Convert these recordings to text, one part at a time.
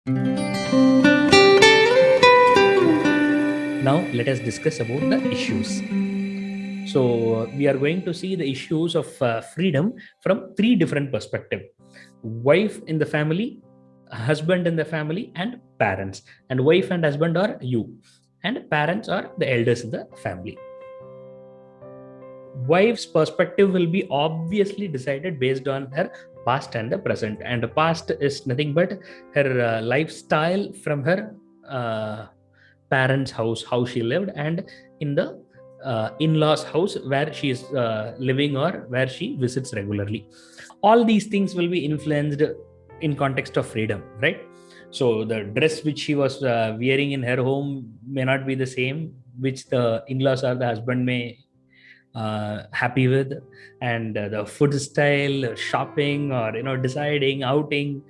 Now let us discuss about the issues. So we are going to see the issues of freedom from three different perspectives: wife in the family, husband in the family, and parents. And wife and husband are you, and parents are the elders in the family. Wife's perspective will be obviously decided based on her past and the present. And the past is nothing but her lifestyle from her parents' house, how she lived, and in the in-laws house where she is living or where she visits regularly. All these things will be influenced in context of freedom, right? So the dress which she was wearing in her home may not be the same which the in-laws or the husband may happy with. And the food style, shopping, or deciding, outing,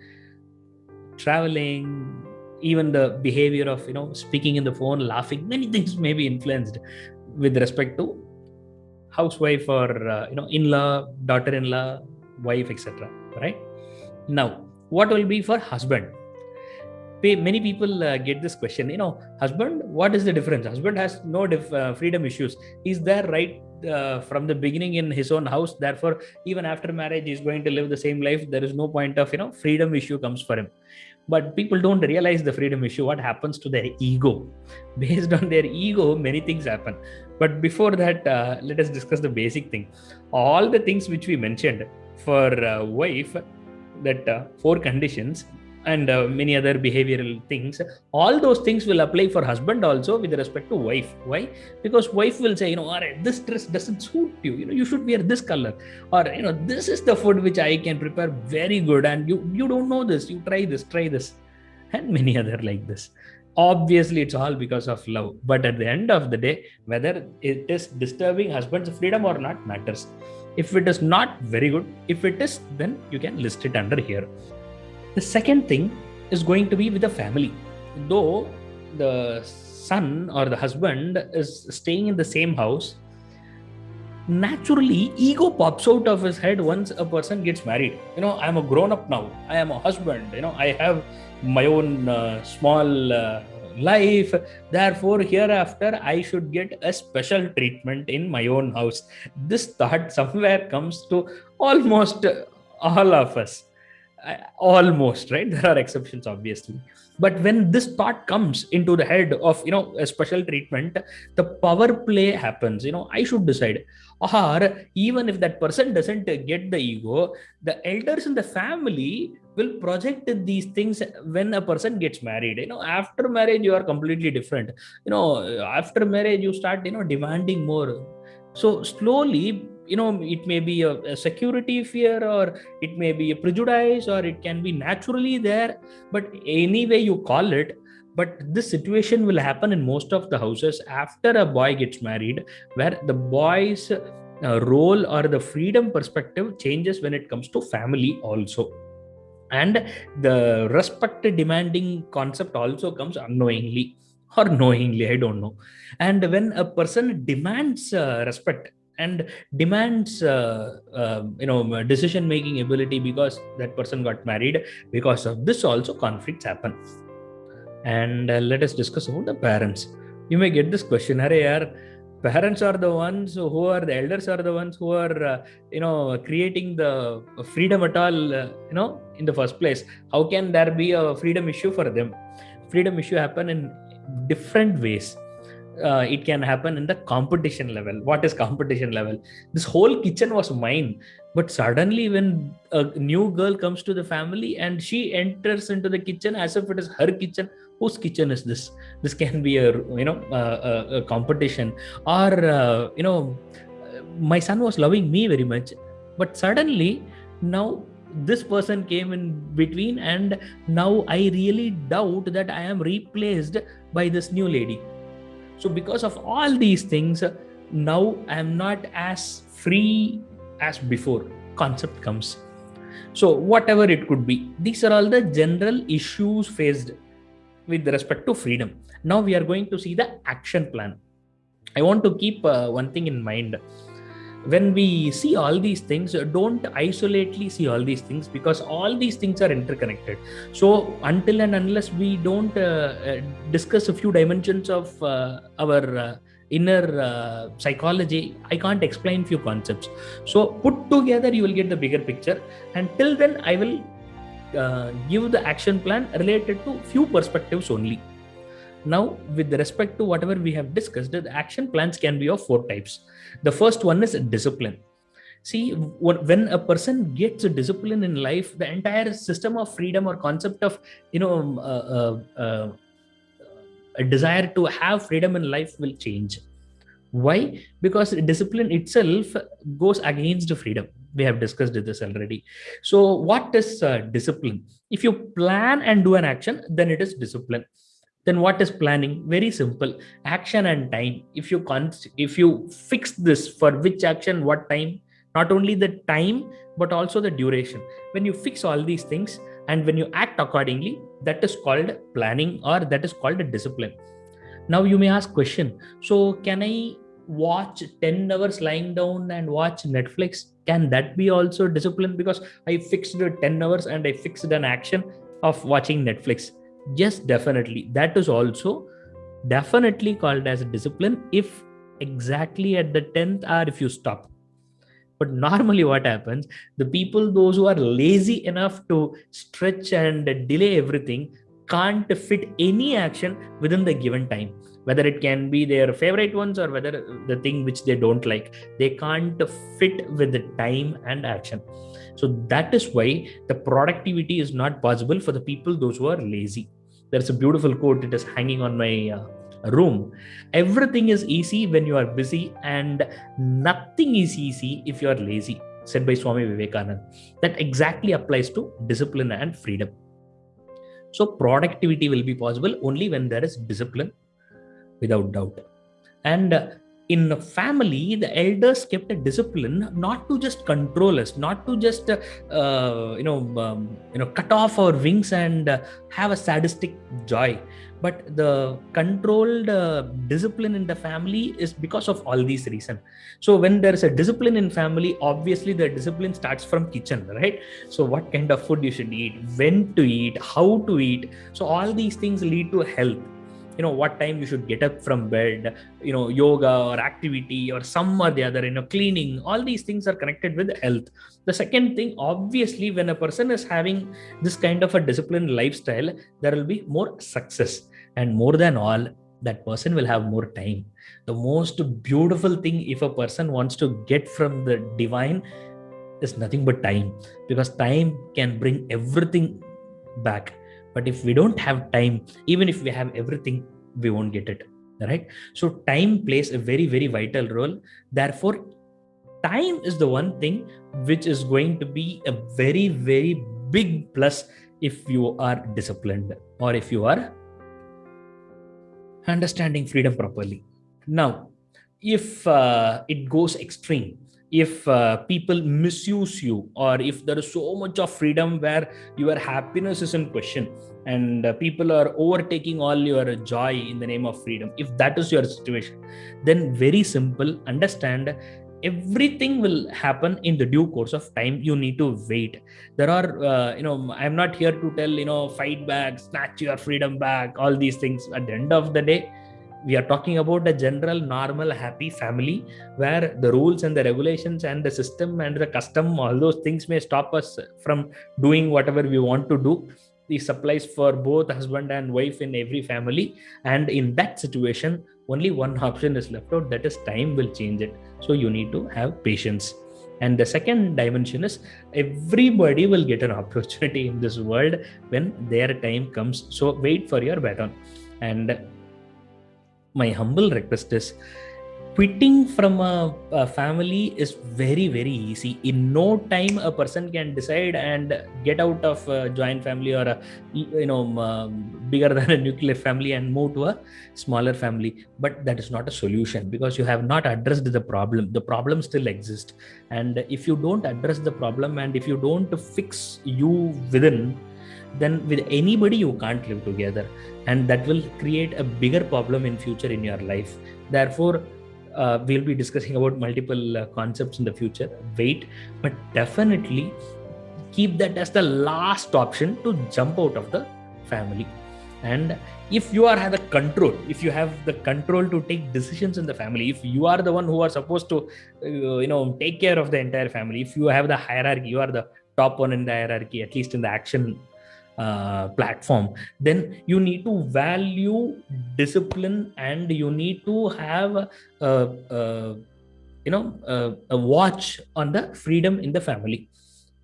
traveling, even the behavior of speaking in the phone, laughing, many things may be influenced with respect to housewife or in-law, daughter-in-law, wife, etc. Right? Now, what will be for husband? Many people get this question, husband, what is the difference? Husband has no freedom issues. He's there right from the beginning in his own house. Therefore, even after marriage, he's going to live the same life. There is no point of freedom issue comes for him. But people don't realize the freedom issue. What happens to their ego? Based on their ego, many things happen. But before that, let us discuss the basic thing. All the things which we mentioned for wife, that four conditions, and many other behavioral things, all those things will apply for husband also with respect to wife. Why? Because wife will say, all right, this dress doesn't suit you, you should wear this color, or this is the food which I can prepare very good, and you don't know this, you try this, and many other like this. Obviously it's all because of love, but at the end of the day, whether it is disturbing husband's freedom or not matters. If it is not, very good. If it is, then you can list it under here. The second thing is going to be with the family. Though the son or the husband is staying in the same house, naturally ego pops out of his head once a person gets married. I'm a grown up now, I am a husband, I have my own small life. Therefore, hereafter I should get a special treatment in my own house. This thought somewhere comes to almost all of us. Almost, right? There are exceptions, obviously. But when this thought comes into the head of a special treatment, the power play happens. I should decide. Or even if that person doesn't get the ego, the elders in the family will project these things when a person gets married. After marriage you are completely different. After marriage you start demanding more. So slowly, it may be a security fear, or it may be a prejudice, or it can be naturally there, but any way you call it. But this situation will happen in most of the houses after a boy gets married, where the boy's role or the freedom perspective changes when it comes to family also. And the respect demanding concept also comes unknowingly or knowingly, I don't know. And when a person demands respect and demands decision making ability because that person got married, because of this also conflicts happen. And let us discuss about the parents. You may get this question, Hare yaar, parents are the ones who are the elders, are the ones who are creating the freedom at all, in the first place. How can there be a freedom issue for them? Freedom issue happen in different ways. It can happen in the competition level. What is competition level? This whole kitchen was mine, but suddenly when a new girl comes to the family and she enters into the kitchen as if it is her kitchen, whose kitchen is this? This can be a competition. Or my son was loving me very much, but suddenly now this person came in between, and now I really doubt that I am replaced by this new lady. So because of all these things, now I am not as free as before. Concept comes. So whatever it could be, these are all the general issues faced with respect to freedom. Now we are going to see the action plan. I want to keep one thing in mind. when we see all these things, don't isolately see all these things, because all these things are interconnected. So until and unless we don't discuss a few dimensions of our inner psychology, I can't explain few concepts. So put together you will get the bigger picture. And till then I will give the action plan related to few perspectives only. Now, with respect to whatever we have discussed, the action plans can be of four types. The first one is discipline. See, when a person gets a discipline in life, the entire system of freedom or concept of, a desire to have freedom in life will change. Why? Because discipline itself goes against freedom. We have discussed this already. So what is discipline? If you plan and do an action, then it is discipline. Then what is planning? Very simple: action and time. If you fix this, for which action what time, not only the time but also the duration, when you fix all these things and when you act accordingly, that is called planning, or that is called a discipline. Now you may ask question, so can I watch 10 hours lying down and watch Netflix? Can that be also discipline, because I fixed 10 hours and I fixed an action of watching Netflix? Yes, definitely, that is also definitely called as discipline, if exactly at the 10th hour if you stop. But normally what happens, the people those who are lazy enough to stretch and delay everything can't fit any action within the given time, whether it can be their favorite ones or whether the thing which they don't like, they can't fit with the time and action. So that is why the productivity is not possible for the people those who are lazy. There's a beautiful quote, it is hanging on my room: everything is easy when you are busy, and nothing is easy if you are lazy, said by Swami Vivekananda. That exactly applies to discipline and freedom. So productivity will be possible only when there is discipline, without doubt. And in a family, the elders kept a discipline not to just control us, not to just cut off our wings and have a sadistic joy, but the controlled discipline in the family is because of all these reasons. So when there is a discipline in family, obviously the discipline starts from kitchen, right? So what kind of food you should eat, when to eat, how to eat, so all these things lead to health. What time you should get up from bed, yoga or activity or some or the other, cleaning, all these things are connected with health. The second thing, obviously, when a person is having this kind of a disciplined lifestyle, there will be more success, and more than all, that person will have more time. The most beautiful thing, if a person wants to get from the divine, is nothing but time, because time can bring everything back. But if we don't have time, even if we have everything, we won't get it, right? So time plays a very, very vital role. Therefore, time is the one thing which is going to be a very, very big plus if you are disciplined, or if you are understanding freedom properly. Now, if it goes extreme, if people misuse you, or if there is so much of freedom where your happiness is in question, and people are overtaking all your joy in the name of freedom, if that is your situation, then very simple, understand, everything will happen in the due course of time. You need to wait. There are I'm not here to tell, fight back, snatch your freedom back, all these things. At the end of the day, we are talking about a general, normal, happy family, where the rules and the regulations and the system and the custom, all those things may stop us from doing whatever we want to do. This applies for both husband and wife in every family. And in that situation, only one option is left out, that is time will change it. So you need to have patience. And the second dimension is, everybody will get an opportunity in this world when their time comes. So wait for your baton. And my humble request is, quitting from a family is very, very easy. In no time a person can decide and get out of a joint family, or a bigger than a nuclear family, and move to a smaller family. But that is not a solution, because you have not addressed the problem. The problem still exists, and if you don't address the problem, and if you don't fix you within, then with anybody you can't live together, and that will create a bigger problem in future in your life. Therefore, we'll be discussing about multiple concepts in the future. Wait, but definitely keep that as the last option to jump out of the family. And if you are have the control, if you have the control to take decisions in the family, if you are the one who are supposed to take care of the entire family, if you have the hierarchy, you are the top one in the hierarchy, at least in the action platform, then you need to value discipline, and you need to have a watch on the freedom in the family.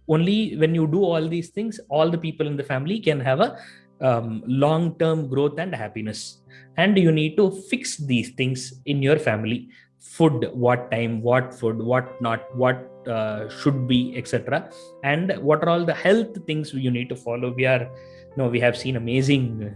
Only when you do all these things, all the people in the family can have a long term growth and happiness. And you need to fix these things in your family: food, what time, what food, what not, what should be, etc. And what are all the health things you need to follow. We have seen amazing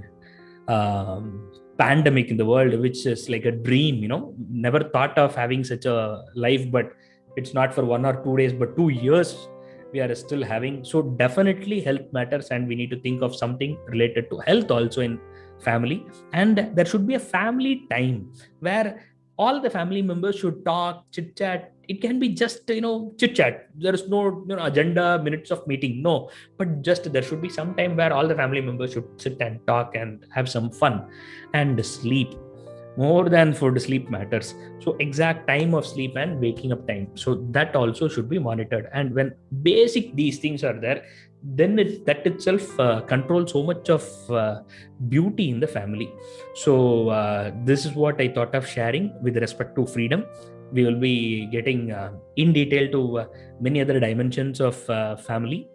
pandemic in the world, which is like a dream. Never thought of having such a life, but it's not for 1 or 2 days but 2 years we are still having. So definitely health matters, and we need to think of something related to health also in family. And there should be a family time where all the family members should talk, chit chat. It can be just chit chat. There is no agenda, minutes of meeting, no. But just there should be some time where all the family members should sit and talk and have some fun. And sleep, more than food, sleep matters. So exact time of sleep and waking up time, so that also should be monitored. And when basic these things are there, then that itself controls so much of beauty in the family. So this is what I thought of sharing with respect to freedom. We will be getting in detail to many other dimensions of family.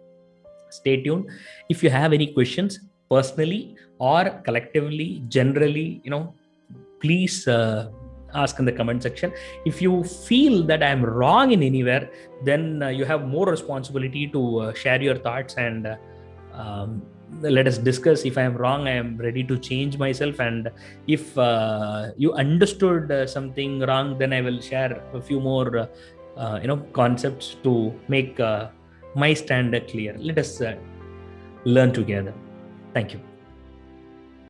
Stay tuned. If you have any questions, personally or collectively, generally, please ask in the comment section. If you feel that I am wrong in anywhere, then you have more responsibility to share your thoughts, and let us discuss. If I am wrong, I am ready to change myself. And if you understood something wrong, then I will share a few more concepts to make my stand clear. Let us learn together. Thank you.